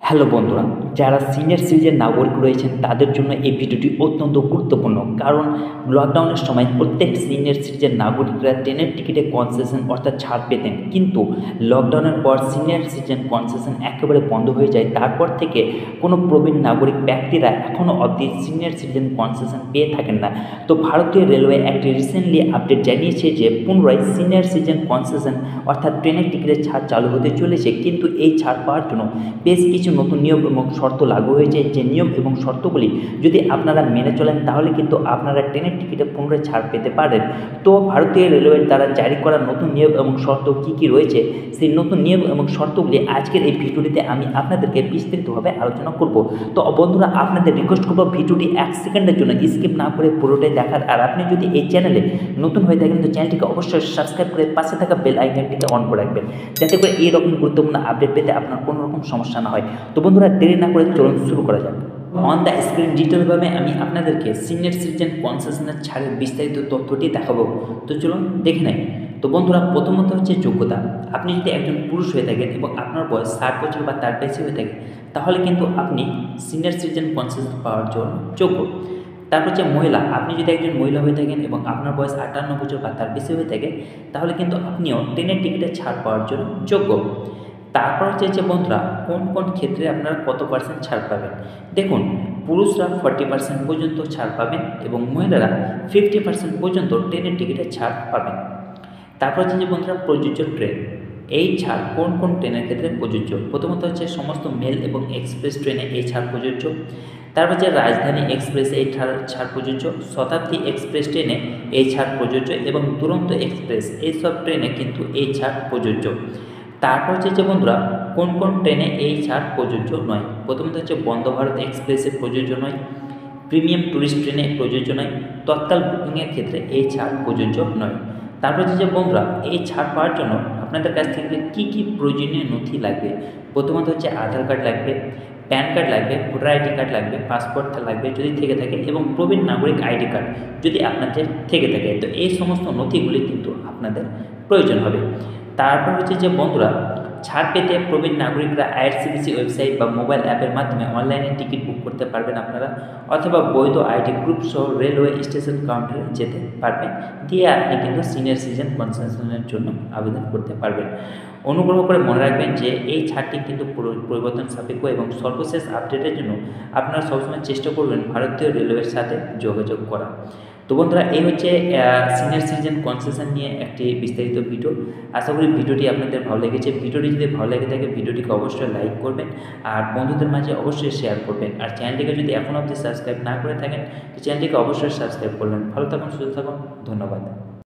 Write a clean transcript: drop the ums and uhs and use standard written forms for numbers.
Hello বন্ধুরা, যারা senior citizen নাগরিক রয়েছেন তাদের জন্য এই ভিডিওটি অত্যন্ত গুরুত্বপূর্ণ। কারণ লকডাউনের সময় প্রত্যেক সিনিয়র সিটিজেন নাগরিকরা ট্রেনের টিকিটে কনসেশন অর্থাৎ ছাড় পেতেন, কিন্তু লকডাউনের পর সিনিয়র সিটিজেন কনসেশন একেবারে বন্ধ হয়ে যায়। তারপর থেকে কোনো প্রবীণ নাগরিক ব্যক্তিরা এখনও অবধি সিনিয়র সিটিজেন কনসেশন পেয়ে থাকেন না। তো ভারতীয় রেলওয়ে একটি রিসেন্টলি আপডেট জানিয়েছে যে পুনরায় সিনিয়র সিটিজেন কনসেশন অর্থাৎ ট্রেনের টিকিটের ছাড় চালু হতে চলেছে, কিন্তু এই ছাড় পাওয়ার জন্য বেশ কিছু নতুন নিয়ম এবং শর্ত লাগু হয়েছে। যে নিয়ম এবং শর্তগুলি যদি আপনারা মেনে চলেন তাহলে কিন্তু আপনারা ট্রেনের টিকিটে পুনরায় ছাড় পেতে পারেন। তো ভারতীয় রেলওয়ের দ্বারা জারি করা নতুন নিয়ম এবং শর্ত কী কী রয়েছে, সেই নতুন নিয়ম এবং শর্তগুলি আজকের এই ভিডিওটিতে আমি আপনাদেরকে বিস্তারিতভাবে আলোচনা করব। তো বন্ধুরা, আপনাদের রিকোয়েস্ট করবো ভিডিওটি 1 সেকেন্ডের জন্য স্কিপ না করে পুরোটাই দেখার। আর আপনি যদি এই চ্যানেলে নতুন হয়ে থাকেন তো চ্যানেলটিকে অবশ্যই সাবস্ক্রাইব করে পাশে থাকা বেল আইকনটিকে অন করে রাখবেন, যাতে করে এইরকম গুরুত্বপূর্ণ আপডেট পেতে আপনার কোনো রকম সমস্যা না হয়। তো বন্ধুরা, দেরি না করে চলুন শুরু করা যাক। অন দ্য স্ক্রিন ডিটেলভাবে আমি আপনাদেরকে সিনিয়র সিটিজেন কনসেশনের ছাড়ের বিস্তারিত তথ্যটি দেখাবো। তো চলুন দেখে নেই। তো বন্ধুরা, প্রথমত হচ্ছে যোগ্যতা। আপনি যদি একজন পুরুষ হয়ে থাকেন এবং আপনার বয়স 60 বছর বা তার বেশি হয়ে থাকে, তাহলে কিন্তু আপনি সিনিয়র সিটিজেন কনসেশন পাওয়ার জন্য যোগ্য। তারপর হচ্ছে মহিলা। আপনি যদি একজন মহিলা হয়ে থাকেন এবং আপনার বয়স 58 বছর বা তার বেশি হয়ে থাকে, তাহলে কিন্তু আপনিও ট্রেনের টিকিটে ছাড় পাওয়ার জন্য যোগ্য। তারপর হচ্ছে যে বন্ধুরা, কোন কোন ক্ষেত্রে আপনারা কত পার্সেন্ট ছাড় পাবেন। দেখুন, পুরুষরা 40% পর্যন্ত ছাড় পাবেন এবং মহিলারা 50% পর্যন্ত ট্রেনের টিকিটে ছাড় পাবেন। তারপর হচ্ছে যে বন্ধুরা, প্রযোজ্য ট্রেন। এই ছাড় কোন কোন ট্রেনের ক্ষেত্রে প্রযোজ্য। প্রথমত হচ্ছে সমস্ত মেল এবং এক্সপ্রেস ট্রেনে এই ছাড় প্রযোজ্য। তারপর হচ্ছে রাজধানী এক্সপ্রেসে এই ছাড় প্রযোজ্য। শতাব্দী এক্সপ্রেস ট্রেনে এই ছাড় প্রযোজ্য এবং দুরন্ত এক্সপ্রেস এইসব ট্রেনে কিন্তু এই ছাড় প্রযোজ্য। তারপর হচ্ছে যে বন্ধুরা, কোন কোন ট্রেনে এই ছাড় প্রযোজ্য নয়। প্রথমত হচ্ছে বন্দে ভারত এক্সপ্রেসে প্রযোজ্য নয়, প্রিমিয়াম ট্যুরিস্ট ট্রেনে প্রযোজ্য নয়, তৎকাল বুকিংয়ের ক্ষেত্রে এই ছাড় প্রযোজ্য নয়। তারপর হচ্ছে যে বন্ধুরা, এই ছাড় পাওয়ার জন্য আপনাদের কাছ থেকে কী কী প্রয়োজনীয় নথি লাগবে। প্রথমত হচ্ছে আধার কার্ড লাগবে, প্যান কার্ড লাগবে, ভোটার আইডি কার্ড লাগবে, পাসপোর্ট লাগবে যদি থেকে থাকে, এবং প্রবীণ নাগরিক আইডি কার্ড যদি আপনাদের থেকে থাকে। তো এই সমস্ত নথিগুলি কিন্তু আপনাদের প্রয়োজন হবে। তারপর হচ্ছে যে বন্ধুরা, ছাড় পেতে প্রবীণ নাগরিকরা আইআরসিটিসি ওয়েবসাইট বা মোবাইল অ্যাপের মাধ্যমে অনলাইনে টিকিট বুক করতে পারবেন আপনারা, অথবা বৈধ আইডি গ্রুপ সহ রেলওয়ে স্টেশন কাউন্টারে যেতে পারবেন, দিয়ে আপনি কিন্তু সিনিয়র সিটিজেন কনসেশনের জন্য আবেদন করতে পারবেন। অনুগ্রহ করে মনে রাখবেন যে এই ছাড়টি কিন্তু পরিবর্তন সাপেক্ষ এবং সর্বশেষ আপডেটের জন্য আপনারা সবসময় চেষ্টা করবেন ভারতীয় রেলওয়ের সাথে যোগাযোগ করা। তো বন্ধুরা, এই হচ্ছে সিনিয়র সিটিজেন কনসেশন নিয়ে একটি বিস্তারিত ভিডিও। আশা করি ভিডিওটি আপনাদের ভালো লেগেছে। ভিডিওটি যদি ভালো লেগে থাকে ভিডিওটিকে অবশ্যই লাইক করবেন আর বন্ধুদের মাঝে অবশ্যই শেয়ার করবেন। আর চ্যানেলটিকে যদি এখনও অবধি সাবস্ক্রাইব না করে থাকেন তো চ্যানেলটিকে অবশ্যই সাবস্ক্রাইব করবেন। ভালো থাকুন, সুস্থ থাকুন, ধন্যবাদ।